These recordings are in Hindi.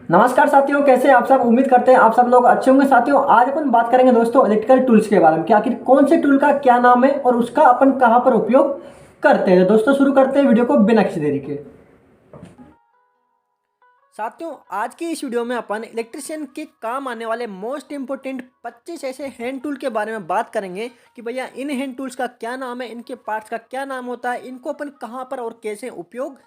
नमस्कार साथियों, कैसे हैं आप सब। उम्मीद करते हैं आप सब लोग अच्छे होंगे। साथियों, आज अपन बात करेंगे दोस्तों इलेक्ट्रिकल टूल्स के बारे में कि आखिर कौन से टूल का क्या नाम है और उसका अपन कहां पर उपयोग करते हैं। दोस्तों शुरू करते हैं वीडियो को बिना किसी देरी के। साथियों, आज की इस वीडियो में अपन इलेक्ट्रिशियन के काम आने वाले मोस्ट इंपोर्टेंट 25 ऐसे हैंड टूल के बारे में बात करेंगे कि भैया इन हैंड टूल्स का क्या नाम है, इनके पार्ट्स का क्या नाम होता है, इनको अपन कहां पर और कैसे उपयोग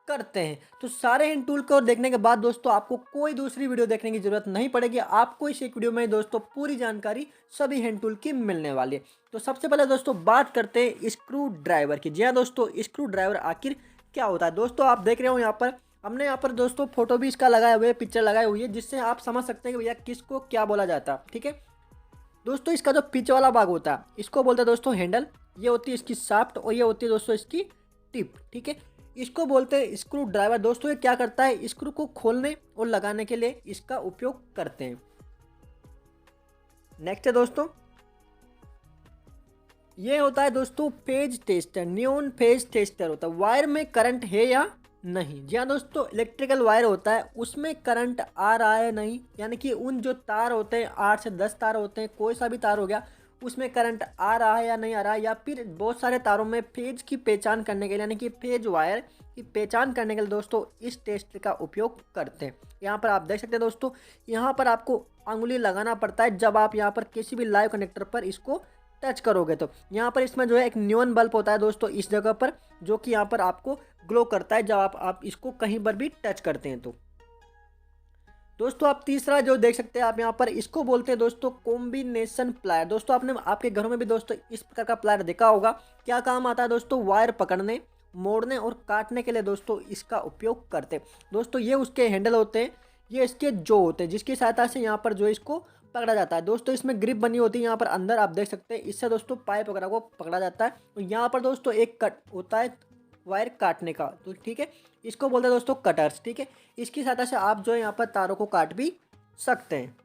करते हैं। तो सारे हैंड टूल को देखने के बाद दोस्तों आपको कोई दूसरी वीडियो देखने की जरूरत नहीं पड़ेगी। आपको इस एक वीडियो में दोस्तों पूरी जानकारी सभी हैंड टूल की मिलने वाली है। तो सबसे पहले दोस्तों बात करते हैं स्क्रू ड्राइवर की। जी हाँ दोस्तों, स्क्रू ड्राइवर आखिर क्या होता है। दोस्तों आप देख रहे हो यहाँ पर, हमने यहाँ पर दोस्तों फोटो भी इसका लगाए हुए, पिक्चर लगाई हुई है, जिससे आप समझ सकते हैं कि भैया किसको क्या बोला जाता है। ठीक है दोस्तों, इसका जो पीछे वाला भाग होता है इसको बोलते हैं दोस्तों हैंडल। ये होती है इसकी शाफ्ट और ये होती है दोस्तों इसकी टिप। ठीक है, इसको बोलते हैं स्क्रू ड्राइवर। दोस्तों ये क्या करता है, स्क्रू को खोलने और लगाने के लिए इसका उपयोग करते हैं। नेक्स्ट है दोस्तों, ये होता है दोस्तों phase tester. Neon phase tester होता है, वायर में करंट है या नहीं। जी हाँ दोस्तों, इलेक्ट्रिकल वायर होता है, उसमें करंट आ रहा है नहीं, यानी कि उन जो तार होते हैं 8 से 10 तार होते हैं, कोई सा भी तार हो गया, उसमें करंट आ रहा है या नहीं आ रहा है, या फिर बहुत सारे तारों में फेज की पहचान करने के लिए, यानी कि फेज वायर की पहचान करने के लिए दोस्तों इस टेस्ट का उपयोग करते हैं। यहाँ पर आप देख सकते हैं दोस्तों, यहाँ पर आपको अंगुली लगाना पड़ता है जब आप यहाँ पर किसी भी लाइव कनेक्टर पर इसको टच करोगे। तो यहाँ पर इसमें जो है एक न्यून बल्ब होता है दोस्तों इस जगह पर, जो कि यहाँ पर आपको ग्लो करता है जब आप इसको कहीं पर भी टच करते हैं। तो दोस्तों आप तीसरा जो देख सकते हैं आप यहाँ पर, इसको बोलते हैं दोस्तों कॉम्बिनेशन प्लायर। दोस्तों आपने आपके घरों में भी दोस्तों इस प्रकार का प्लायर देखा होगा। क्या काम आता है दोस्तों, वायर पकड़ने, मोड़ने और काटने के लिए दोस्तों इसका उपयोग करते हैं। दोस्तों ये उसके हैंडल होते हैं, ये इसके जो होते हैं जिसकी सहायता से यहाँ पर जो इसको पकड़ा जाता है। दोस्तों इसमें ग्रिप बनी होती है यहाँ पर अंदर, आप देख सकते हैं, इससे दोस्तों पाइप वगैरह को पकड़ा जाता है। तो यहाँ पर दोस्तों एक कट होता है वायर काटने का। तो ठीक है, इसको बोलते हैं दोस्तों कटर्स। ठीक है, इसकी सहायता से आप जो है यहाँ पर तारों को काट भी सकते हैं।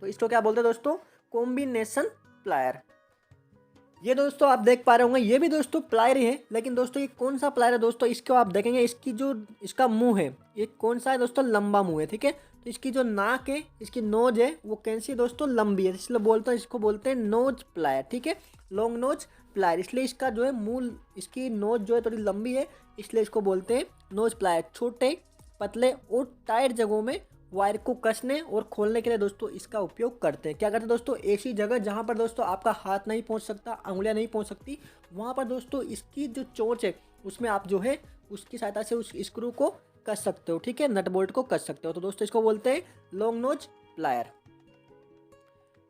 तो इसको क्या बोलते हैं दोस्तों, कॉम्बिनेशन प्लायर। ये दोस्तों आप देख पा रहे होंगे, ये भी दोस्तों प्लायर ही है, लेकिन दोस्तों ये कौन सा प्लायर है दोस्तों, इसको आप देखेंगे, इसकी जो इसका मुंह है ये कौन सा है दोस्तों, लंबा मुंह है। ठीक है, तो इसकी जो नाक है, इसकी नोज है, वो कैसी है दोस्तों, लंबी है, इसलिए बोलते हैं, इसको बोलते हैं नोज प्लायर। ठीक है, लॉन्ग नोज प्लायर, इसलिए इसका जो है मूल, इसकी नोज जो है थोड़ी लंबी है, इसलिए इसको बोलते हैं नोज प्लायर। छोटे पतले और टाइट जगहों में वायर को कसने और खोलने के लिए दोस्तों इसका उपयोग करते हैं। क्या करते हैं दोस्तों, ऐसी जगह जहां पर दोस्तों आपका हाथ नहीं पहुंच सकता, अंगुलियां नहीं पहुंच सकती, वहां पर दोस्तों इसकी जो चोंच है उसमें आप जो है उसकी सहायता से उस स्क्रू को कस सकते हो। ठीक है, नट बोल्ट को कस सकते हो। तो दोस्तों इसको बोलते हैं लॉन्ग नोज प्लायर।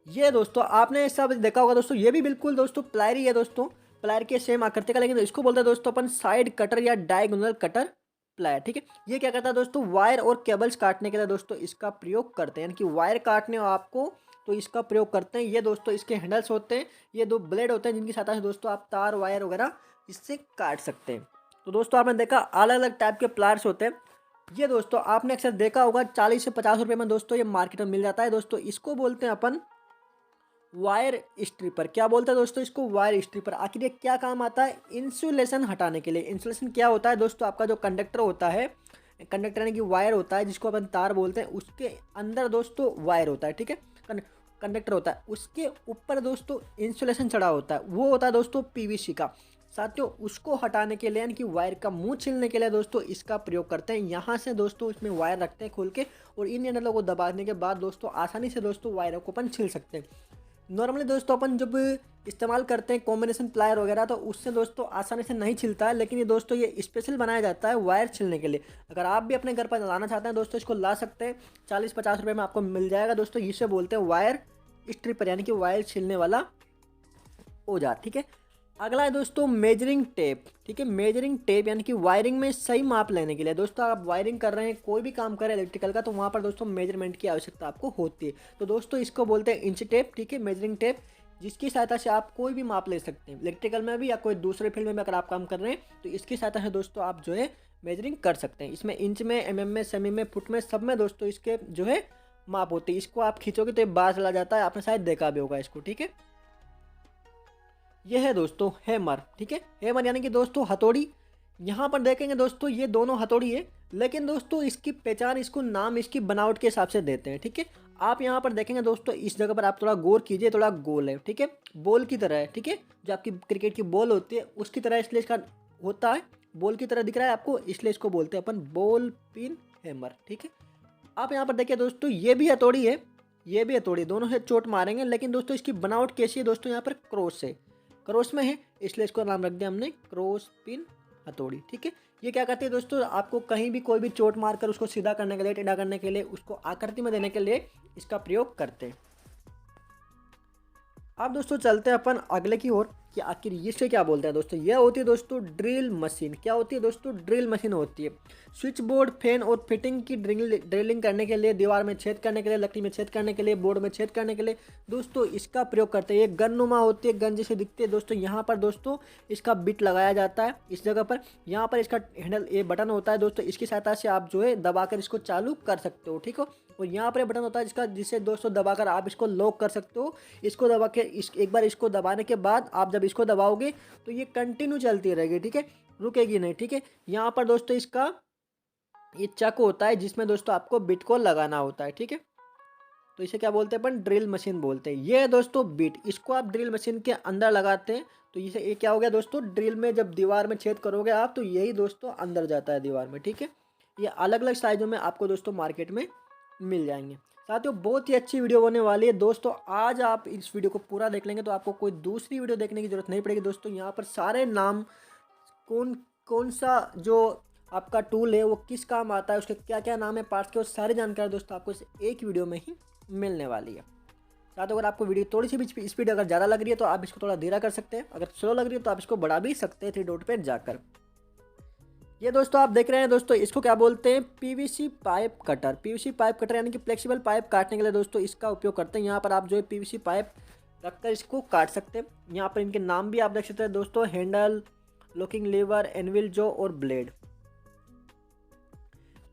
ये दोस्तों आपने सब देखा होगा दोस्तों, ये भी बिल्कुल दोस्तों प्लायर ही है दोस्तों, प्लायर के सेम आकृति का, लेकिन इसको बोलते हैं दोस्तों अपन साइड कटर या डायगोनल कटर प्लायर। ठीक है, ये क्या करता है दोस्तों, वायर और केबल्स काटने के लिए दोस्तों इसका प्रयोग करते हैं, यानी कि वायर काटने हो आपको तो इसका प्रयोग करते हैं। ये दोस्तों इसके हैंडल्स होते हैं, ये दो ब्लेड होते हैं जिनकी सहायता से दोस्तों आप तार वायर वगैरह इससे काट सकते हैं। तो दोस्तों आपने देखा अलग अलग टाइप के प्लायर्स होते हैं। ये दोस्तों आपने अक्सर देखा होगा 40 से 50 रुपये में दोस्तों ये मार्केट में मिल जाता है। दोस्तों इसको बोलते हैं अपन वायर स्ट्रिपर। क्या बोलते हैं दोस्तों इसको, वायर स्ट्रिपर। आखिर ये क्या काम आता है, इंसुलेशन हटाने के लिए। इंसुलेशन क्या होता है दोस्तों, आपका जो कंडक्टर होता है, कंडक्टर यानी कि वायर होता है जिसको अपन तार बोलते हैं, उसके अंदर दोस्तों वायर होता है। ठीक है, कंडक्टर होता है, उसके ऊपर दोस्तों इंसुलेशन चढ़ा होता है, वो होता है दोस्तों पीवीसी का। साथियों उसको हटाने के लिए, यानी कि वायर का मुंह छीलने के लिए दोस्तों इसका प्रयोग करते हैं। यहाँ से दोस्तों इसमें वायर रखते हैं खोल के, और इन हैंडलों को दबाने के बाद दोस्तों आसानी से दोस्तों वायरों को अपन छील सकते हैं। नॉर्मली दोस्तों अपन जब इस्तेमाल करते हैं कॉम्बिनेशन प्लायर वगैरह, तो उससे दोस्तों आसानी से नहीं छिलता है, लेकिन ये दोस्तों ये स्पेशल बनाया जाता है वायर छिलने के लिए। अगर आप भी अपने घर पर लाना चाहते हैं दोस्तों, इसको ला सकते हैं, 40-50 रुपये में आपको मिल जाएगा दोस्तों। इसे बोलते हैं वायर स्ट्रिपर, यानी कि वायर छिलने वाला औजार। ठीक है, अगला है दोस्तों मेजरिंग टेप। ठीक है, मेजरिंग टेप यानी कि वायरिंग में सही माप लेने के लिए। दोस्तों आप वायरिंग कर रहे हैं, कोई भी काम करें इलेक्ट्रिकल का, तो वहाँ पर दोस्तों मेजरमेंट की आवश्यकता आपको होती है। तो दोस्तों इसको बोलते हैं इंच टेप। ठीक है, मेजरिंग टेप, जिसकी सहायता से आप कोई भी माप ले सकते हैं, इलेक्ट्रिकल में भी या कोई दूसरे फील्ड में भी अगर आप काम कर रहे हैं, तो इसकी सहायता से दोस्तों आप जो है मेजरिंग कर सकते हैं। इसमें इंच में, एमएम में, सेमी में, फुट में, सब में दोस्तों इसके जो है माप होती है। इसको आप खींचोगे तो ये बाहर चला जाता है, आपने शायद देखा भी होगा इसको। ठीक है, यह है दोस्तों हैमर। ठीक है, हैमर यानी कि दोस्तों हथौड़ी। यहाँ पर देखेंगे दोस्तों ये दोनों हथौड़ी है, लेकिन दोस्तों इसकी पहचान, इसको नाम इसकी बनावट के हिसाब से देते हैं, ठीक है। आप यहाँ पर देखेंगे दोस्तों, इस जगह पर आप थोड़ा गौर कीजिए, थोड़ा गोल है, ठीक है, बॉल की तरह है, ठीक है, जो आपकी क्रिकेट की बॉल होती है उसकी तरह इसलिए इसका होता है, बॉल की तरह दिख रहा है आपको, इसलिए इसको बोलते हैं अपन बॉल पिन हैमर, ठीक है। आप यहाँ पर देखिए दोस्तों, ये भी हथौड़ी है, ये भी हथौड़ी, दोनों से चोट मारेंगे, लेकिन दोस्तों इसकी बनावट कैसी है दोस्तों, यहाँ पर क्रॉस है, क्रॉस में है, इसलिए इसको नाम रख दिया हमने क्रॉस पिन हथौड़ी, ठीक है। ये क्या करती है दोस्तों, आपको कहीं भी कोई भी चोट मारकर उसको सीधा करने के लिए, टेढ़ा करने के लिए, उसको आकृति में देने के लिए इसका प्रयोग करते हैं। अब दोस्तों चलते हैं अपन अगले की ओर कि आखिर इसे क्या बोलते हैं दोस्तों। यह होती है दोस्तों ड्रिल मशीन। क्या होती है दोस्तों, ड्रिल मशीन होती है। स्विच बोर्ड, फैन और फिटिंग की ड्रिलिंग करने के लिए, दीवार में छेद करने के लिए, लकड़ी में छेद करने के लिए, बोर्ड में छेद करने के लिए दोस्तों इसका प्रयोग करते हैं। ये गन नुमा होती है, गन जैसे दिखती है दोस्तों। यहाँ पर दोस्तों इसका बिट लगाया जाता है इस जगह पर। यहाँ पर इसका हैंडल, ये बटन होता है दोस्तों, इसकी सहायता से आप जो है दबाकर इसको चालू कर सकते हो, ठीक हो। और यहाँ पर बटन होता है जिसका, जिससे दोस्तों दबाकर आप इसको लॉक कर सकते हो। इसको दबा के एक बार इसको दबाने के बाद आप जब इसको दबाओगे तो ये कंटिन्यू चलती रहेगी, ठीक है, रुकेगी नहीं, ठीक है। यहाँ पर दोस्तों इसका ये चक होता है जिसमें दोस्तों आपको बिट को लगाना होता है, ठीक है। तो इसे क्या बोलते हैं अपन, ड्रिल मशीन बोलते हैं। ये है दोस्तों बिट, इसको आप ड्रिल मशीन के अंदर लगाते हैं तो इसे, ये क्या हो गया दोस्तों, ड्रिल में जब दीवार में छेद करोगे आप तो यही दोस्तों अंदर जाता है दीवार में, ठीक है। ये अलग अलग साइजों में आपको दोस्तों मार्केट में मिल जाएंगे। साथियों बहुत ही अच्छी वीडियो होने वाली है दोस्तों। आज आप इस वीडियो को पूरा देख लेंगे तो आपको कोई दूसरी वीडियो देखने की जरूरत नहीं पड़ेगी दोस्तों। यहाँ पर सारे नाम, कौन कौन सा जो आपका टूल है वो किस काम आता है, उसके क्या क्या नाम है, पार्ट्स के, वो सारी जानकारी दोस्तों आपको इस एक वीडियो में ही मिलने वाली है। साथ अगर आपको वीडियो थोड़ी सी भी स्पीड अगर ज़्यादा लग रही है तो आप इसको थोड़ा धीरा कर सकते हैं, अगर स्लो लग रही है तो आप इसको बढ़ा भी सकते हैं 3 डॉट पर जाकर। ये दोस्तों आप देख रहे हैं दोस्तों, इसको क्या बोलते हैं, PVC pipe cutter. PVC pipe cutter यानी कि फ्लेक्सिबल पाइप काटने के लिए दोस्तों इसका उपयोग करते हैं। यहाँ पर आप जो है पीवीसी पाइप रखकर इसको काट सकते हैं। यहाँ पर इनके नाम भी आप देख सकते हैं दोस्तों, हैंडल, लॉकिंग लीवर, एनविल जो और ब्लेड।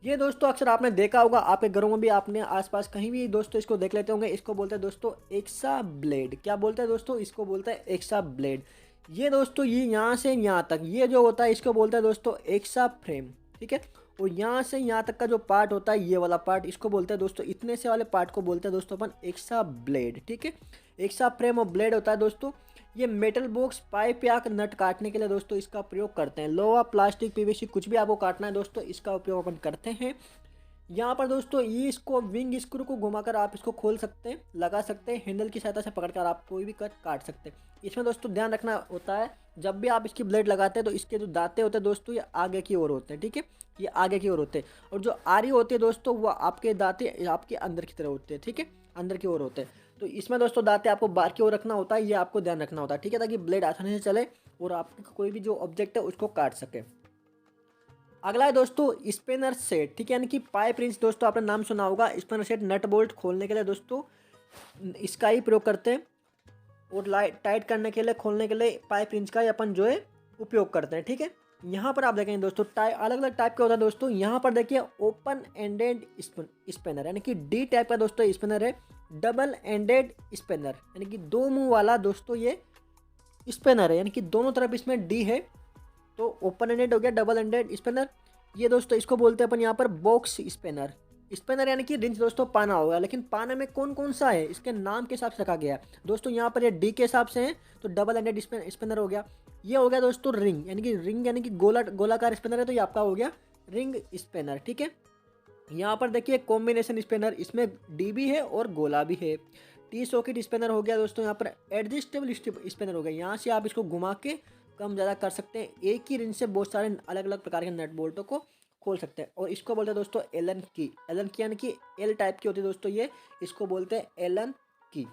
ये दोस्तों अक्सर आपने देखा होगा, आपके घरों में भी, आपने आसपास कहीं भी दोस्तों इसको देख लेते होंगे। इसको बोलते हैं दोस्तों एक्सा ब्लेड। क्या बोलते हैं दोस्तों, इसको बोलते हैं एक्सा ब्लेड। ये दोस्तों ये यहाँ से यहाँ तक ये जो होता है इसको बोलते हैं दोस्तों एक्सा फ्रेम, ठीक है। और यहाँ से यहाँ तक का जो पार्ट होता है, ये वाला पार्ट, इसको बोलते हैं दोस्तों, इतने से वाले पार्ट को बोलते हैं दोस्तों अपन एक्सा ब्लेड, ठीक है। एक्सा फ्रेम और ब्लेड होता है दोस्तों। ये मेटल बॉक्स, पाइप या नट काटने के लिए दोस्तों इसका प्रयोग करते हैं। लोहा, प्लास्टिक, पीवीसी, कुछ भी आपको काटना है दोस्तों इसका उपयोग अपन करते हैं। यहाँ पर दोस्तों ये इसको विंग स्क्रू को घुमाकर आप इसको खोल सकते हैं, लगा सकते हैं, हैंडल की सहायता से पकड़कर आप कोई भी कट काट सकते हैं। इसमें दोस्तों ध्यान रखना होता है, जब भी आप इसकी ब्लेड लगाते हैं तो इसके जो दांते होते हैं दोस्तों ये आगे की ओर होते हैं, ठीक है, ये आगे की ओर होते हैं। और जो आरी होती है दोस्तों वो आपके दांते आपके अंदर की तरह होते हैं, ठीक है, अंदर की ओर होते हैं। तो इसमें दोस्तों दांते आपको बाहर की ओर रखना होता है, ये आपको ध्यान रखना होता है, ठीक है, ताकि ब्लेड आसानी से चले और आपका कोई भी जो ऑब्जेक्ट है उसको काट सके। अगला है दोस्तों स्पिनर सेट, ठीक है, यानी कि पाइप रिंच। दोस्तों आपने नाम सुना होगा, स्पिनर सेट नट बोल्ट खोलने के लिए दोस्तों इसका ही प्रयोग करते हैं। और टाइट करने के लिए, खोलने के लिए पाइप रिंच का ही अपन जो है उपयोग करते हैं, ठीक है। यहाँ पर आप देखेंगे दोस्तों अलग अलग टाइप के होता है दोस्तों। यहाँ पर देखिए ओपन एंडेड स्पिनर यानी कि डी टाइप का दोस्तों स्पिनर है। डबल एंडेड स्पिनर यानी कि 2 मुंह वाला दोस्तों ये स्पिनर है, यानी कि दोनों तरफ इसमें डी है। तो ओपन एंडेड हो गया, डबल एंडेड स्पिनर। ये दोस्तों इसको बोलते हैं अपन यहाँ पर बॉक्स स्पिनर। स्पिनर यानी कि रिंच दोस्तों पाना होगा, लेकिन पाना में कौन कौन सा है इसके नाम के हिसाब से रखा गया है दोस्तों। यहाँ पर ये डी के हिसाब से है तो डबल एंडेड स्पिनर हो गया। ये हो गया दोस्तों रिंग यानी कि गोलाकार स्पिनर है तो ये आपका हो गया रिंग स्पिनर, ठीक है। यहाँ पर देखिए कॉम्बिनेशन स्पिनर, इसमें डी भी है और गोला भी है। टी सॉकेट स्पिनर हो गया दोस्तों। यहाँ पर एडजस्टेबल स्पिनर हो गया, यहाँ से आप इसको घुमा के कम ज़्यादा कर सकते हैं। एक ही रिंच से बहुत सारे अलग अलग प्रकार के नट बोल्टों को खोल सकते हैं। और इसको बोलते हैं दोस्तों एलन की यानी कि एल टाइप की होती है दोस्तों ये, इसको बोलते हैं एलन की।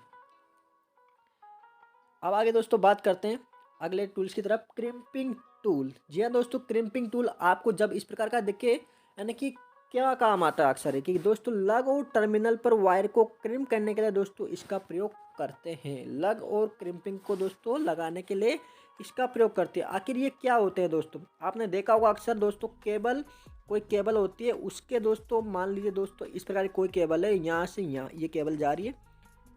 अब आगे दोस्तों बात करते हैं अगले टूल्स की तरफ, क्रिम्पिंग टूल। जी हाँ दोस्तों, क्रिम्पिंग टूल आपको जब इस प्रकार का दिखे, यानी कि क्या काम आता है अक्सर है कि दोस्तों लग और टर्मिनल पर वायर को क्रिम करने के लिए दोस्तों इसका प्रयोग करते हैं। लग और क्रिम्पिंग को दोस्तों लगाने के लिए इसका प्रयोग करते हैं। आखिर ये क्या होते हैं दोस्तों, आपने देखा होगा अक्सर दोस्तों कोई केबल होती है, उसके दोस्तों मान लीजिए दोस्तों इस प्रकार की कोई केबल है, यहाँ से यहाँ ये केबल जा रही है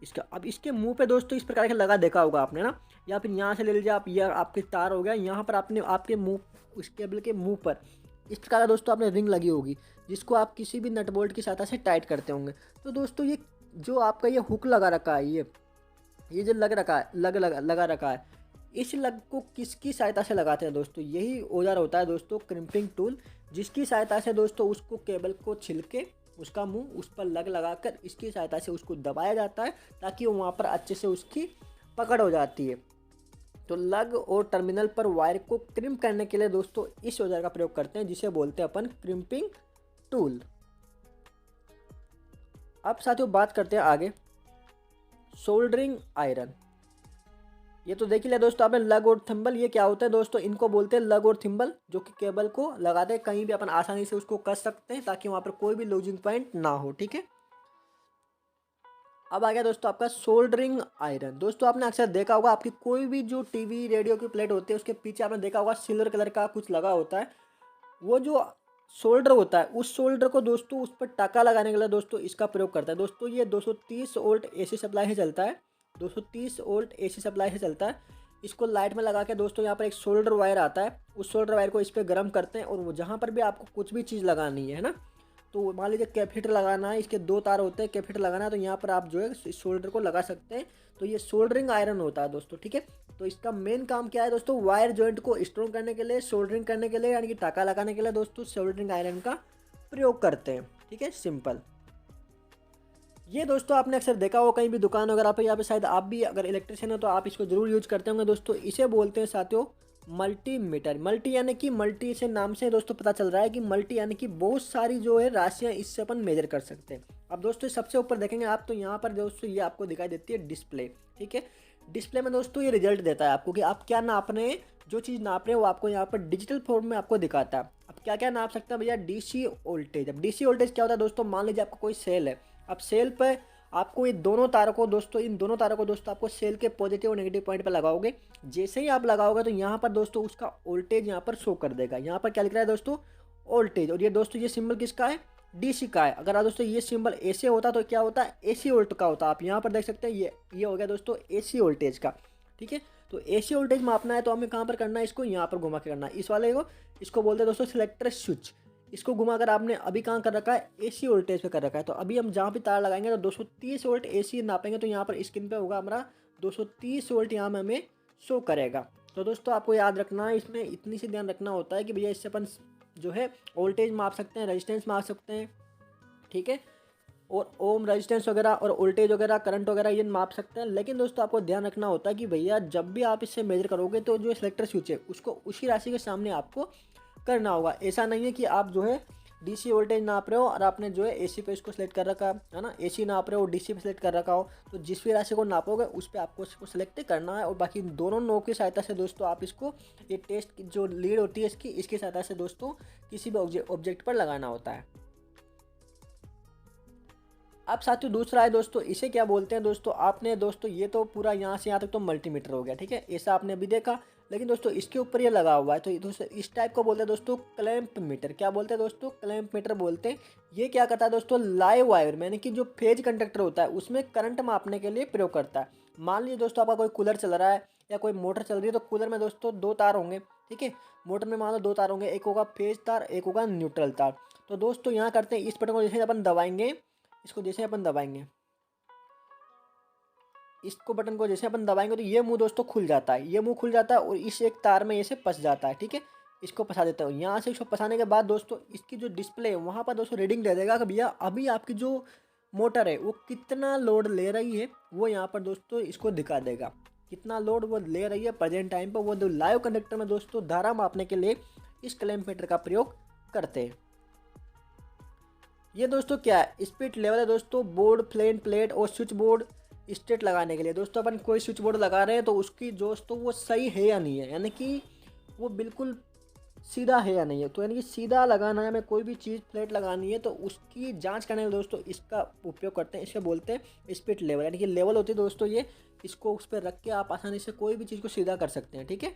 इसका। अब इसके मुंह पे दोस्तों इस प्रकार का लगा देखा होगा आपने ना, या फिर यहाँ से ले लीजिए आप, यह आपके तार हो गया, यहाँ पर आपने आपके मुंह, उस केबल के मुंह पर इस प्रकार का दोस्तों आपने रिंग लगी होगी, जिसको आप किसी भी नट बोल्ट की सहायता से टाइट करते होंगे। तो दोस्तों ये जो आपका ये हुक लगा रखा है, ये जो लग रखा है लगा रखा है, इस लग को किसकी सहायता से लगाते हैं दोस्तों? यही औजार होता है दोस्तों, क्रिम्पिंग टूल, जिसकी सहायता से दोस्तों उसको केबल को छिलके उसका मुंह उस पर लग लगाकर इसकी सहायता से उसको दबाया जाता है, ताकि वहाँ पर अच्छे से उसकी पकड़ हो जाती है। तो लग और टर्मिनल पर वायर को क्रिम्प करने के लिए दोस्तों इस औजार का प्रयोग करते हैं, जिसे बोलते हैं अपन क्रिम्पिंग टूल। अब साथियों बात करते हैं आगे सोल्डरिंग आयरन। ये तो देख ही लिया दोस्तों आपने, लग और थिम्बल। ये क्या होता है दोस्तों? इनको बोलते हैं लग और थिम्बल, जो कि केबल को लगाते हैं कहीं भी अपन आसानी से उसको कस सकते हैं, ताकि वहाँ पर कोई भी लूजिंग पॉइंट ना हो। ठीक है, अब आ गया दोस्तों आपका सोल्डरिंग आयरन। दोस्तों आपने अक्सर देखा होगा, आपकी कोई भी जो टीवी रेडियो की प्लेट होती है उसके पीछे आपने देखा होगा सिल्वर कलर का कुछ लगा होता है। वो जो शोल्डर होता है, उस शोल्डर को दोस्तों उस पर टाका लगाने के लिए दोस्तों इसका प्रयोग करता है। दोस्तों ये 230 वोल्ट एसी सप्लाई से चलता है, 230 वोल्ट एसी सप्लाई से चलता है। इसको लाइट में लगा के दोस्तों यहाँ पर एक शोल्डर वायर आता है, उस शोल्डर वायर को इस पर गर्म करते हैं, और वो जहाँ पर भी आपको कुछ भी चीज़ लगानी है ना, तो मान लीजिए कैपेसिटर लगाना है, इसके 2 तार होते हैं, कैपेसिटर लगाना है, तो यहाँ पर आप जो है इस शोल्डर को लगा सकते हैं। तो ये सोल्डरिंग आयरन होता है दोस्तों। ठीक है, तो इसका मेन काम क्या है दोस्तों? वायर जॉइंट को स्ट्रॉन्ग करने के लिए, सोल्डरिंग करने के लिए, यानी कि टाका लगाने के लिए दोस्तों सोल्डरिंग आयरन का प्रयोग करते हैं। ठीक है, सिंपल। ये दोस्तों आपने अक्सर देखा हो कहीं भी दुकान वगैरह पे, यहाँ पे शायद आप भी अगर इलेक्ट्रिशियन हो तो आप इसको जरूर यूज करते होंगे दोस्तों। इसे बोलते हैं साथियों मल्टीमीटर। मल्टी यानी कि मल्टी से नाम से दोस्तों पता चल रहा है कि मल्टी यानी कि बहुत सारी जो है राशियाँ इससे अपन मेजर कर सकते हैं। अब दोस्तों सबसे ऊपर देखेंगे आप, तो यहाँ पर दोस्तों ये आपको दिखाई देती है डिस्प्ले। ठीक है, डिस्प्ले में दोस्तों ये रिजल्ट देता है आपको कि आप क्या नाप रहे हैं, जो चीज़ नाप रहे हैं वो आपको यहाँ पर डिजिटल फॉर्म में आपको दिखाता है। अब क्या क्या नाप सकता है भैया? DC voltage. अब डीसी वोल्टेज क्या होता है दोस्तों? मान लीजिए आपका कोई सेल है, अब सेल पर आपको ये दोनों तारों को दोस्तों, इन दोनों तारों को दोस्तों आपको सेल के पॉजिटिव और नेगेटिव पॉइंट पर लगाओगे। जैसे ही आप लगाओगे तो यहाँ पर दोस्तों उसका वोल्टेज यहाँ पर शो कर देगा। यहाँ पर क्या लिख रहा है दोस्तों? वोल्टेज। और ये दोस्तों ये सिंबल किसका है? डीसी का है। अगर दोस्तों ये सिंबल ऐसे होता तो क्या होता? एसी वोल्ट का होता। आप यहाँ पर देख सकते हैं ये हो गया दोस्तों एसी वोल्टेज का। ठीक है, तो एसी वोल्टेज मापना है तो हमें कहाँ पर करना है? इसको यहाँ पर घुमा के करना है, इस वाले को। इसको बोलते हैं दोस्तों सिलेक्टर स्विच। इसको घुमाकर आपने अभी कहाँ कर रखा है? एसी वोल्टेज पे कर रखा है। तो अभी हम जहाँ भी तार लगाएंगे तो 230 वोल्ट एसी नापेंगे, तो यहाँ पर स्क्रीन पे होगा हमारा 230 वोल्ट, यहाँ में हमें शो करेगा। तो दोस्तों आपको याद रखना है, इसमें इतनी सी ध्यान रखना होता है कि भैया इससे अपन जो है वोल्टेज माप सकते हैं, रेजिस्टेंस माप सकते हैं। ठीक है, और ओम रेजिस्टेंस वगैरह और वोल्टेज वगैरह करंट वगैरह ये माप सकते हैं। लेकिन दोस्तों आपको ध्यान रखना होता है कि भैया जब भी आप इससे मेजर करोगे तो जो सिलेक्टर स्विच है उसको उसी राशि के सामने आपको करना होगा। ऐसा नहीं है कि आप जो है डीसी वोल्टेज नाप रहे हो और आपने जो है एसी पे इसको सेलेक्ट कर रखा है ना, एसी नाप रहे हो डीसी पे सेलेक्ट कर रखा हो, तो जिस भी राशि को नापोगे उस पर आपको इसको सेलेक्ट करना है। और बाकी दोनों नो की सहायता से दोस्तों आप इसको, ये टेस्ट की जो लीड होती है इसकी सहायता से दोस्तों किसी भी ऑब्जेक्ट पर लगाना होता है। अब साथियों दूसरा है दोस्तों, इसे क्या बोलते हैं दोस्तों? आपने दोस्तों ये तो पूरा यहाँ से यहाँ तक तो मल्टीमीटर हो गया। ठीक है, ऐसा आपने अभी देखा। लेकिन दोस्तों इसके ऊपर ये लगा हुआ है, तो दोस्तों इस टाइप को बोलते हैं दोस्तों क्लैंप मीटर। क्या बोलते हैं दोस्तों? क्लैंप मीटर बोलते हैं। ये क्या करता है दोस्तों? लाइव वायर यानी कि जो फेज कंडक्टर होता है उसमें करंट मापने के लिए प्रयोग करता है। मान लीजिए दोस्तों आपका कोई कूलर चल रहा है या कोई मोटर चल रही है, तो कूलर में दोस्तों 2 तार होंगे। ठीक है, मोटर में मान लो 2 तार होंगे, एक होगा फेज तार, एक होगा न्यूट्रल तार। तो दोस्तों यहाँ करते हैं, इस बटन को जैसे अपन दबाएंगे, इसको जैसे अपन दबाएंगे, इसको बटन को जैसे अपन दबाएंगे तो ये मुंह दोस्तों खुल जाता है, ये मुंह खुल जाता है और इस एक तार में ऐसे फंस जाता है। ठीक है, इसको फंसा देता हूँ। यहाँ से इसको फंसाने के बाद दोस्तों इसकी जो डिस्प्ले है वहाँ पर दोस्तों रीडिंग दे देगा कि भैया अभी आपकी जो मोटर है वो कितना लोड ले रही है, वो यहाँ पर दोस्तों इसको दिखा देगा कितना लोड वो ले रही है प्रेजेंट टाइम पर। वो लाइव कंडक्टर में दोस्तों धारा मापने के लिए इस क्लैंप मीटर का प्रयोग करते हैं। ये दोस्तों क्या है? स्पीड लेवल है दोस्तों, बोर्ड प्लेन प्लेट और स्विच बोर्ड स्टेट लगाने के लिए। दोस्तों अपन कोई स्विच बोर्ड लगा रहे हैं तो उसकी दोस्तों वो सही है या नहीं है, यानी कि वो बिल्कुल सीधा है या नहीं है। तो यानी कि सीधा लगाना है, हमें कोई भी चीज़ प्लेट लगानी है तो उसकी जांच करने के लिए दोस्तों इसका उपयोग करते हैं। इसे बोलते हैं स्पीड लेवल, यानी कि लेवल होती है दोस्तों ये, इसको उस पर रख के आप आसानी से कोई भी चीज़ को सीधा कर सकते हैं। ठीक है,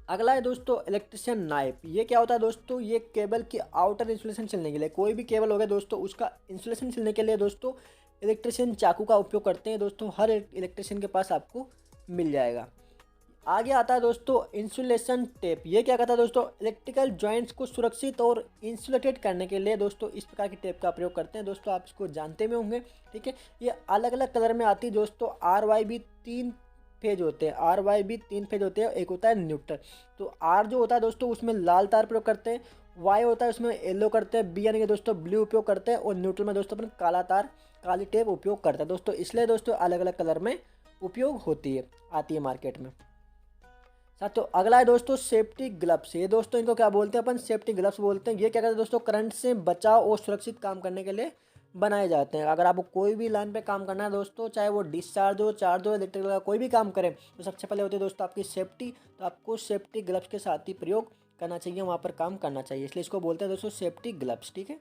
अगला है दोस्तों इलेक्ट्रिशियन नाइफ। ये क्या होता है दोस्तों? ये केबल की आउटर इंसुलेशन सिलने के लिए, कोई भी केबल हो गया दोस्तों उसका इंसुलेशन सिलने के लिए दोस्तों इलेक्ट्रिशियन चाकू का उपयोग करते हैं। दोस्तों हर इलेक्ट्रिशियन के पास आपको मिल जाएगा। आगे आता है दोस्तों इंसुलेशन टेप। ये क्या करता है दोस्तों, इलेक्ट्रिकल जॉइंट्स को सुरक्षित और इंसुलेटेड करने के लिए दोस्तों इस प्रकार की टेप का प्रयोग करते हैं। दोस्तों आप इसको जानते भी होंगे, ठीक है। ये अलग अलग कलर में आती है दोस्तों। RYB 3 फेज होते हैं, RYB 3 फेज होते हैं, एक होता है न्यूट्रल। तो R जो होता है दोस्तों उसमें लाल तार प्रयोग करते हैं, Y होता है उसमें येलो करते हैं, B यानी कि दोस्तों ब्लू उपयोग करते हैं, और न्यूट्रल में दोस्तों अपन काला तार काली टेप उपयोग करते हैं दोस्तों। इसलिए दोस्तों अलग अलग कलर में उपयोग होती है, आती है मार्केट में। साथियों अगला है दोस्तों सेफ्टी ग्लव्स। ये दोस्तों इनको क्या बोलते हैं अपन, सेफ्टी ग्लव्स बोलते हैं। ये क्या करते हैं दोस्तों, करंट से बचाव और सुरक्षित काम करने के लिए बनाए जाते हैं। अगर आपको कोई भी लाइन पे काम करना है दोस्तों, चाहे वो डिस्चार्ज हो, चार्ज हो, इलेक्ट्रिकल का कोई भी काम करें, तो सबसे पहले होती है दोस्तों आपकी सेफ्टी। तो आपको सेफ्टी ग्लव्स के साथ ही प्रयोग करना चाहिए, वहाँ पर काम करना चाहिए, इसलिए इसको बोलते हैं दोस्तों सेफ्टी ग्लव्स, ठीक है।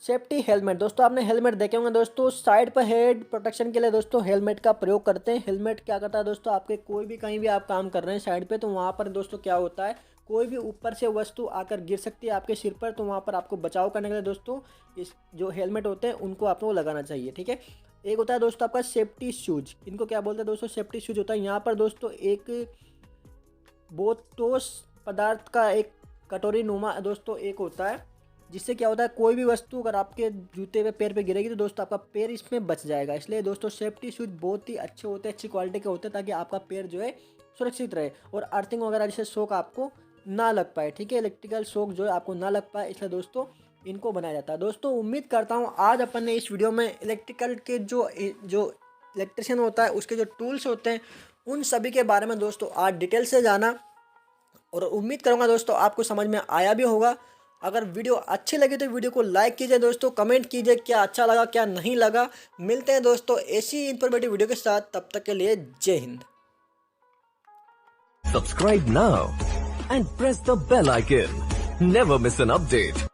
Safety helmet. दोस्तों आपने हेलमेट देखे होंगे दोस्तों, साइड पर हेड प्रोटेक्शन के लिए दोस्तों हेलमेट का प्रयोग करते हैं। हेलमेट क्या करता है दोस्तों, आपके कोई भी कहीं भी आप काम कर रहे हैं साइड पे, तो वहाँ पर दोस्तों क्या होता है, कोई भी ऊपर से वस्तु आकर गिर सकती है आपके सिर पर, तो वहाँ पर आपको बचाव करने के लिए दोस्तों इस जो हेलमेट होते हैं उनको आपको लगाना चाहिए, ठीक है। एक होता है दोस्तों आपका सेफ्टी शूज। इनको क्या बोलते हैं दोस्तों, सेफ्टी शूज होता है। यहाँ पर दोस्तों एक बोतोस पदार्थ का एक कटोरी नुमा दोस्तों एक होता है, जिससे क्या होता है कोई भी वस्तु अगर आपके जूते पे पैर पे गिरेगी तो दोस्तों आपका पैर इसमें बच जाएगा। इसलिए दोस्तों सेफ्टी शूज बहुत ही अच्छे होते हैं, अच्छी क्वालिटी के होते हैं, ताकि आपका पैर जो है सुरक्षित रहे और अर्थिंग वगैरह जैसे शॉक आपको ना लग पाए, ठीक है। इलेक्ट्रिकल शॉक जो है आपको ना लग पाए, इसलिए दोस्तों इनको बनाया जाता है। दोस्तों उम्मीद करता हूँ आज अपन ने इस वीडियो में इलेक्ट्रिकल के जो इलेक्ट्रिशियन होता है उसके जो टूल्स होते हैं उन सभी के बारे में दोस्तों आज डिटेल से जाना, और उम्मीद करूँगा दोस्तों आपको समझ में आया भी होगा। अगर वीडियो अच्छी लगी तो वीडियो को लाइक कीजिए दोस्तों, कमेंट कीजिए क्या अच्छा लगा क्या नहीं लगा। मिलते हैं दोस्तों ऐसी इंफॉर्मेटिव वीडियो के साथ, तब तक के लिए जय Hind. Subscribe now and press the bell icon. Never miss an update.